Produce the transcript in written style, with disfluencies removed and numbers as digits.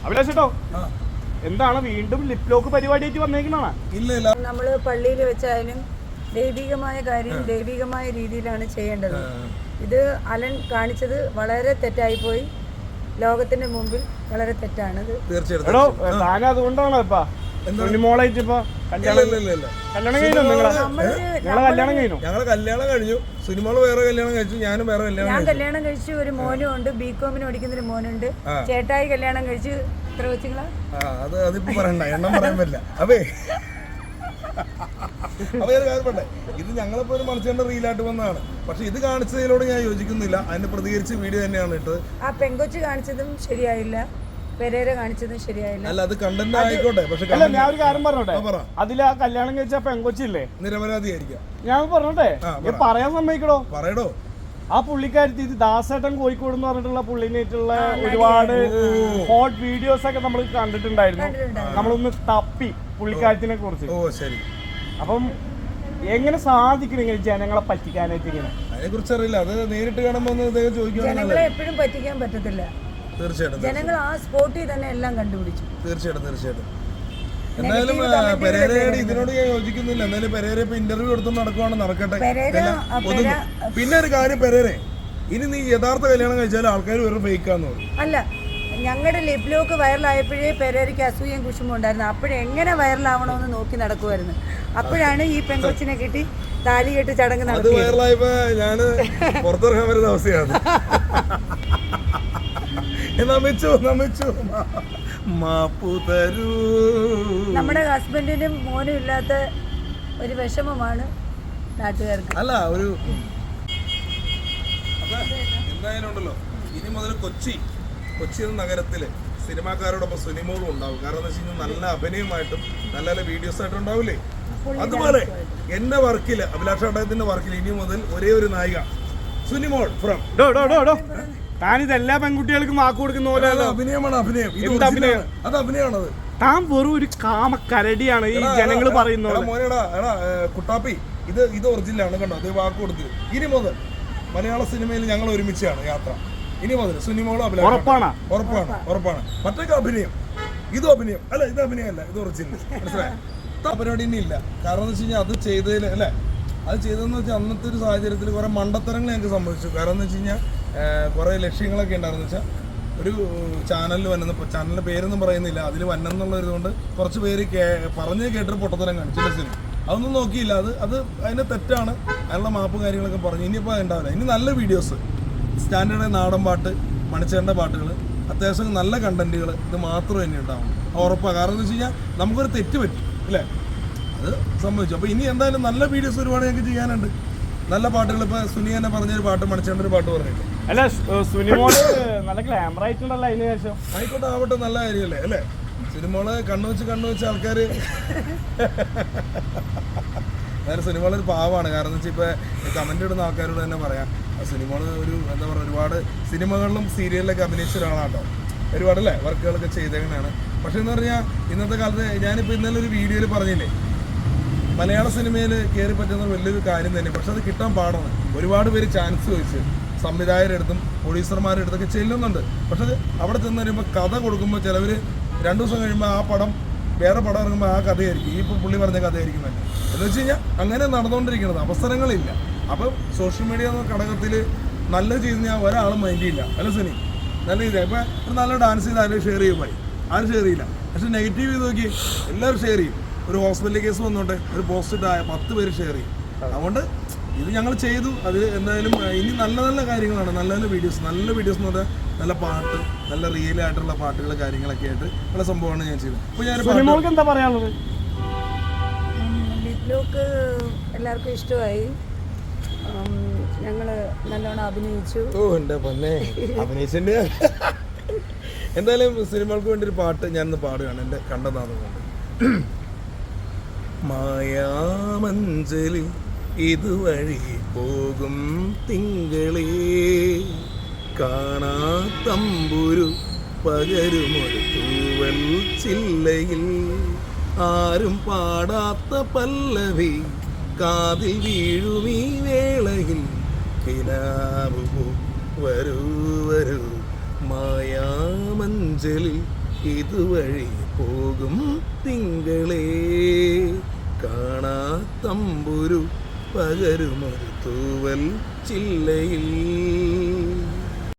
അഭിലാഷേട്ടോ, എന്താണ് വീണ്ടും lip lock പരിപാടിയായിട്ട് വന്നേക്കണാണ്? ഇല്ല, നമ്മൾ പള്ളിയിൽ വെച്ചായാലും ദൈവികമായ കാര്യം ദൈവികമായ രീതിയിലാണ് ചെയ്യേണ്ടത്. ഇത് അലൻ കാണിച്ചത് വളരെ തെറ്റായിപ്പോയി, ലോകത്തിന്റെ മുമ്പിൽ വളരെ തെറ്റാണത്. തീർച്ചയായിട്ടും അതുകൊണ്ടാണോ ഇപ്പൊ മോളായിട്ട് ഇപ്പൊ കല്യാണം കഴിഞ്ഞു? ഞങ്ങള് കല്യാണം കഴിഞ്ഞു, സിനിമകള് വേറെ കല്യാണം കഴിച്ചു, ഞാനും വേറെ ഞാൻ കല്യാണം കഴിച്ചു. ഒരു മോനും ഉണ്ട്, ബികോമിന് പഠിക്കുന്ന ഒരു മോനുണ്ട്. ചേട്ടായി കല്യാണം കഴിച്ചു. എത്ര വെച്ചുകളാ? അതിപ്പോ പറയണ്ട, എണ്ണം പറയാൻ പറ്റില്ല. അപ്പേ കാര്യപ്പെട്ടെ, ഇത് ഞങ്ങളിപ്പോ ഒരു മനുഷ്യന്റെ റീലായിട്ട് വന്നതാണ്. പക്ഷെ ഇത് കാണിച്ചതിനോട് ഞാൻ യോജിക്കുന്നില്ല. അതിന് പ്രതികരിച്ച് വീഡിയോ തന്നെയാണ് ഇട്ടത്. ആ പെങ്കൊച്ച് കാണിച്ചതും ശരിയായില്ല, പെരേര കാണിച്ചതും ശരിയായില്ല. അല്ല, അത് കണ്ടന്റ് ആയിക്കോട്ടെ. പക്ഷെ ഞാൻ ഒരു കാര്യം പറഞ്ഞോട്ടെ, അതിൽ ആ കല്യാണം കഴിച്ച പെങ്കൊച്ചില്ലേ നിരപരാധിയായിരിക്കാം. ഞാൻ പറഞ്ഞോട്ടെ, പറയാൻ സമ്മതിക്കടോ? പറയടോ. ആ പുള്ളിക്കാരത്തി ദാസേട്ടൻ കോഴിക്കോട് എന്ന് പറഞ്ഞിട്ടുള്ള പുള്ളിനായിട്ടുള്ള ഒരുപാട് ഹോട്ട് വീഡിയോസ് ഒക്കെ നമ്മൾ കണ്ടിട്ടുണ്ടായിരുന്നു. നമ്മളൊന്ന് തപ്പി പുള്ളിക്കാരത്തിനെ കുറിച്ച്. ഓ ശരി. അപ്പം എങ്ങനെ സാധിക്കും ഇങ്ങനെ ജനങ്ങളെ പറ്റിക്കാനായിട്ട്? ഇങ്ങനെ അതിനെ കുറിച്ച് അറിയില്ല. അത് നേരിട്ട് കാണുമ്പോൾ ജനങ്ങളെ എപ്പോഴും പറ്റിക്കാൻ പറ്റത്തില്ല. തീർച്ചയായിട്ടും ജനങ്ങൾ ആ സ്പോട്ടിൽ തന്നെ എല്ലാം കണ്ടുപിടിച്ചു. തീർച്ചയായിട്ടും. എന്തായാലും പെരേരയുടെ ഇതിനോട് ഞാൻ യോജിക്കുന്നില്ല. എന്തായാലും പെരേര ഇപ്പൊ ഇന്റർവ്യൂ എടുത്തു നടക്കുവാണ്, നടക്കട്ടെ. പിന്നെ ഒരു കാര്യം, പെരേരെ ഇനി നീ യഥാർത്ഥ കല്യാണം കഴിച്ചാലും ആൾക്കാർ വെറും ഫേക്കാന്ന് പറയും. അല്ല, ഞങ്ങളുടെ ലിപ് ലോക്ക് വൈറലായപ്പോഴേ പെരേരയ്ക്ക് അസൂയം കുശുമ്പും ഉണ്ടായിരുന്നു. അപ്പോഴെങ്ങനെ വൈറലാവണമെന്ന് നോക്കി നടക്കുമായിരുന്നു. അപ്പോഴാണ് ഈ പെങ്കൊച്ചിനെ കിട്ടി താലി കെട്ട് ചടങ്ങ് നടത്തി. അത് വൈറലായപ്പോ ഞാന് പുറത്തിറങ്ങാൻ വരുന്ന അവസ്ഥയാണ്. നമ്മുടെ ഹസ്ബൻഡിനും മോനും ഇല്ലാത്ത ഒരു വിഷമമാണ് നാട്ടുകാർക്ക്. അല്ല, ഒരു എന്തായാലും ഉണ്ടല്ലോ, ഇനി മുതൽ കൊച്ചി എന്ന നഗരത്തില് സിനിമാക്കാരോടൊപ്പം സുനിമോളും ഉണ്ടാവും. കാരണം എന്താ വെച്ച് കഴിഞ്ഞാൽ നല്ല അഭിനയമായിട്ടും നല്ല നല്ല വീഡിയോസ് ആയിട്ടും ഉണ്ടാവില്ലേ. അതുപോലെ എന്റെ വർക്കില്, അഭിലാഷ് അടയത്തിന്റെ വർക്കിൽ ഇനി മുതൽ ഒരേ ഒരു നായിക സുനിമോൾ ഫ്രം. താനിത് എല്ലാ പെൺകുട്ടികൾക്കും വാക്ക് കൊടുക്കുന്ന പോലെ അഭിനയമാണ്. അത് അഭിനയമാണത്. താൻ വെറും ഒരു കാമക്കരടിയാണ് ഈ ജനങ്ങൾ പറയുന്നത്. മോനെടാ കുട്ടാപ്പി, ഇത് ഒറിജിനലാണ് കണ്ടോ, അത് വാക്ക് കൊടുത്തില്ല. ഇനി മുതൽ മലയാള സിനിമയിൽ ഞങ്ങൾ ഒരുമിച്ചാണ് യാത്ര. ഇനി മുതൽ സുനിമോളും ഉറപ്പാണ്. മറ്റൊക്കെ അഭിനയം, ഇതും അഭിനയം അല്ല, ഇത് അഭിനയമല്ല, ഇത് ഒറിജിനൽ. മനസ്സിലായോ? പരിപാടി ഇനി ഇല്ല. കാരണം എന്ന് വെച്ച് കഴിഞ്ഞാൽ അത് ചെയ്തതിൽ അല്ലേ, അത് ചെയ്തതെന്ന് വെച്ചാൽ അന്നത്തെ ഒരു സാഹചര്യത്തിൽ കുറെ മണ്ടത്തരങ്ങൾ ഞങ്ങൾക്ക് സംഭവിച്ചു. കാരണം എന്ന് വെച്ച് കഴിഞ്ഞാൽ കുറേ ലക്ഷ്യങ്ങളൊക്കെ ഉണ്ടായിരുന്നു. വെച്ചാൽ ഒരു ചാനലിൽ വന്നപ്പോൾ, ചാനലിൻ്റെ പേരൊന്നും പറയുന്നില്ല, അതിൽ വന്നെന്നുള്ളതുകൊണ്ട് കുറച്ച് പേര് പറഞ്ഞ് കേട്ടൊരു പൊട്ടത്തരം കാണിച്ചു. ലക്ഷ്യം അതൊന്നും നോക്കിയില്ല. അത് അതിൻ്റെ തെറ്റാണ്. അതിനുള്ള മാപ്പും കാര്യങ്ങളൊക്കെ പറഞ്ഞു. ഇനിയിപ്പോൾ ഉണ്ടാവില്ല. ഇനി നല്ല വീഡിയോസ്, സ്റ്റാൻഡേർഡ് നാടൻ പാട്ട്, മണിച്ചേരൻ്റെ പാട്ടുകൾ, അത്യാവശ്യം നല്ല കണ്ടന്റുകൾ, ഇത് മാത്രം തന്നെ ഉണ്ടാവും. ഉറപ്പാണ്. കാരണം എന്ന് വെച്ച് കഴിഞ്ഞാൽ നമുക്കൊരു തെറ്റ് പറ്റി അല്ലേ, അത് സംഭവിച്ചു. അപ്പോൾ ഇനി എന്തായാലും നല്ല വീഡിയോസ് ഒരുപാട് ഞങ്ങൾക്ക് ചെയ്യാനുണ്ട്. നല്ല പാട്ടുകൾ. ഇപ്പോൾ സുനി തന്നെ പറഞ്ഞൊരു പാട്ട്, മണിച്ചേരൻ്റെ ഒരു പാട്ട് പറഞ്ഞിട്ട്. അല്ല, സുനിമോള് നല്ല ഗ്ലാമർ ആയിട്ടുണ്ടല്ലോ. അതിന് ശേഷം ആയിക്കോട്ടെ, ആവട്ടെ, നല്ല കാര്യമല്ലേ അല്ലേ. സിനിമകള് കണ്ണു വെച്ച് ആൾക്കാർ അതായത് സിനിമകളൊരു പാവമാണ്. കാരണം എന്ന് വെച്ചാൽ ഇപ്പോൾ കമൻ്റ് ഇടുന്ന ആൾക്കാരോട് തന്നെ പറയാം, സിനിമകൾ ഒരു എന്താ പറയുക, ഒരുപാട് സിനിമകളിലും സീരിയലിലൊക്കെ അഭിനയിച്ച ഒരാളാട്ടോ. ഒരുപാട് അല്ലേ വർക്കുകളൊക്കെ ചെയ്തേക്കണതാണ്. പക്ഷേ എന്ന് പറഞ്ഞാൽ ഇന്നത്തെ കാലത്ത് ഞാനിപ്പോൾ ഇന്നലെ ഒരു വീഡിയോയിൽ പറഞ്ഞില്ലേ, മലയാള സിനിമയിൽ കയറി പറ്റുന്ന വലിയൊരു കാര്യം തന്നെ. പക്ഷെ അത് കിട്ടാൻ പാടാണ്. ഒരുപാട് പേര് ചാൻസ് ചോദിച്ച് സംവിധായകരുടെ അടുത്തും പ്രൊഡ്യൂസർമാരുടെ അടുത്തൊക്കെ ചെല്ലുന്നുണ്ട്. പക്ഷെ അവിടെ ചെന്ന് കഴിയുമ്പോൾ കഥ കൊടുക്കുമ്പോൾ ചിലവർ 2 ദിവസം കഴിയുമ്പോൾ ആ പടം വേറെ പടം ഇറങ്ങുമ്പോൾ ആ കഥയായിരിക്കും, ഈ ഇപ്പോൾ പുള്ളി പറഞ്ഞ കഥയായിരിക്കും തന്നെ. എന്ന് വെച്ച് കഴിഞ്ഞാൽ അങ്ങനെ നടന്നുകൊണ്ടിരിക്കുന്നത്, അവസരങ്ങളില്ല. അപ്പം സോഷ്യൽ മീഡിയ എന്ന ഘടകത്തിൽ നല്ലത് ചെയ്ത് ഞാൻ ഒരാളും മൈൻഡ് ചെയ്യില്ല. അല്ല സുനി, നല്ല രീതിയിൽ ഇപ്പോൾ ഒരു നല്ല ഡാൻസ് ചെയ്ത് ആരും ഷെയർ ചെയ്യുമ്പോൾ ആരും ഷെയർ ചെയ്യില്ല. പക്ഷെ നെഗറ്റീവ് ചെയ്ത് നോക്കി എല്ലാവരും ഷെയർ ചെയ്യും. ഒരു ഹോസ്പിറ്റൽ കേസ് വന്നോട്ടെ, ഒരു പോസ്റ്റ് ആയ 10 പേര് ഷെയർ ചെയ്യും. അതുകൊണ്ട് ഇത് ഞങ്ങൾ ചെയ്തു. അതിൽ എന്തായാലും ഇനി നല്ല നല്ല കാര്യങ്ങളാണ്, നല്ല നല്ല വീഡിയോസ് എന്ന് പറഞ്ഞാൽ നല്ല പാട്ട്, നല്ല റിയൽ ആയിട്ടുള്ള പാട്ടുകൾ, കാര്യങ്ങളൊക്കെ ആയിട്ട് നല്ല സംഭവമാണ് ഞാൻ ചെയ്തത്. അപ്പോൾ ഞാൻ എന്താ പറയാനുള്ളത്? ലിപ് ലോക്ക് എല്ലാവർക്കും ഇഷ്ടമായി. ഞങ്ങൾ നല്ലോണം അഭിനയിച്ചു. എൻ്റെ പൊന്നെ, അഭിനയിച്ചിട്ടുണ്ട്. എന്തായാലും സിനിമകൾക്ക് വേണ്ടി ഒരു പാട്ട് ഞാനൊന്ന് പാടുകയാണ്, എൻ്റെ കണ്ടനാഥം കൊണ്ട്. മായാമഞ്ചലിൽ ഇതുവഴി പോകും തിങ്കളേ, കാണാത്തമ്പുരു പകരുമൊരു തൂവൽ ചില്ലയിൽ, ആരും പാടാത്ത പല്ലവി കാതിൽ വീഴുമീ വേളയിൽ, കിനാവു വരൂ വരൂ മായാമഞ്ചലിൽ ഇതുവഴി പോകും തിങ്കളേ കാണാ തമ്പുരു പകരുമൊരു തൂവൽ ചില്ലയിൽ